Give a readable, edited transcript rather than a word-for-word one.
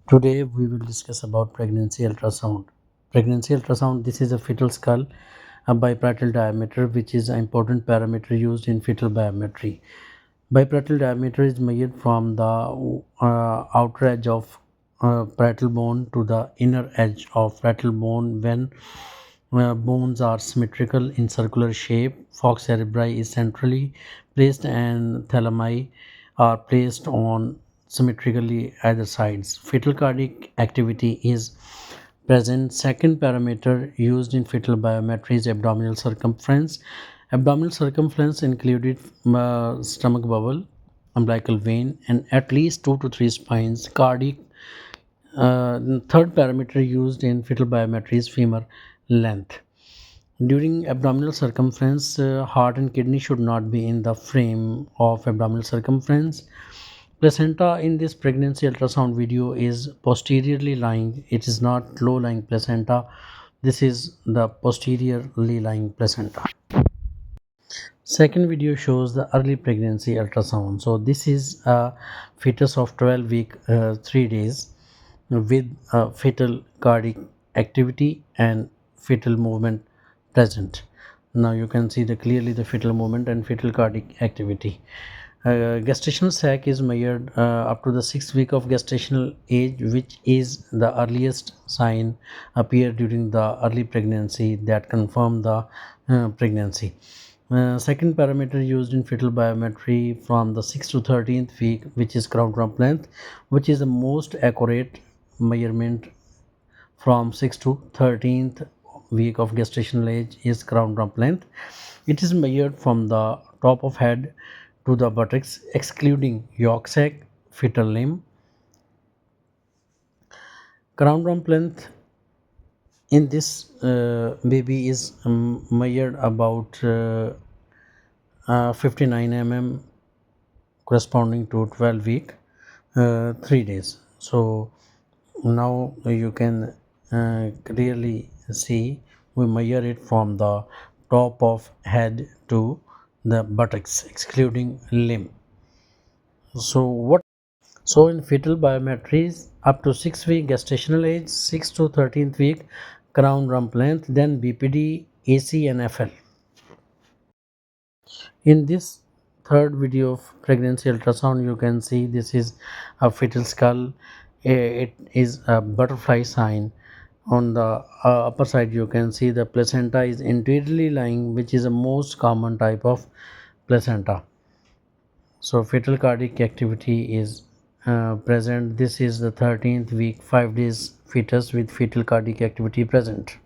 Today we will discuss about pregnancy ultrasound. Pregnancy ultrasound, this is a fetal skull, a biparietal diameter, which is an important parameter used in fetal biometry. Biparietal diameter is measured from the outer edge of parietal bone to the inner edge of parietal bone when bones are symmetrical in circular shape. Fox cerebri is centrally placed and thalami are placed on symmetrically either sides. Fetal cardiac activity is present. Second parameter used in fetal biometry is abdominal circumference. Abdominal circumference included stomach bubble, umbilical vein, and at least 2 to 3 spines. Cardiac third parameter used in fetal biometry is femur length. During abdominal circumference, heart and kidney should not be in the frame of abdominal circumference. Placenta in this pregnancy ultrasound video is posteriorly lying. It is not low lying placenta. This is the posteriorly lying placenta. Second video shows the early pregnancy ultrasound. So this is a fetus of 12 week 3 days with fetal cardiac activity and fetal movement present. Now you can see clearly the fetal movement and fetal cardiac activity. Gestational sac is measured up to the 6th week of gestational age, which is the earliest sign appear during the early pregnancy that confirm the pregnancy. Second parameter used in fetal biometry from the 6th to 13th week, which is crown rump length, which is the most accurate measurement from 6th to 13th week of gestational age is crown rump length. It is measured from the top of head to the buttocks, excluding yolk sac, fetal limb. Crown rump length in this baby is measured about 59 mm, corresponding to 12 week 3 days. So now you can clearly see we measure it from the top of head to the buttocks, excluding limb. So in fetal biometries, up to 6 week gestational age, 6 to 13th week crown rump length, then BPD, AC and FL. In this third video of pregnancy ultrasound, you can see this is a fetal skull. It is a butterfly sign. On the upper side you can see the placenta is anteriorly lying, which is the most common type of placenta. So fetal cardiac activity is present. This is the 13th week 5 days fetus with fetal cardiac activity present.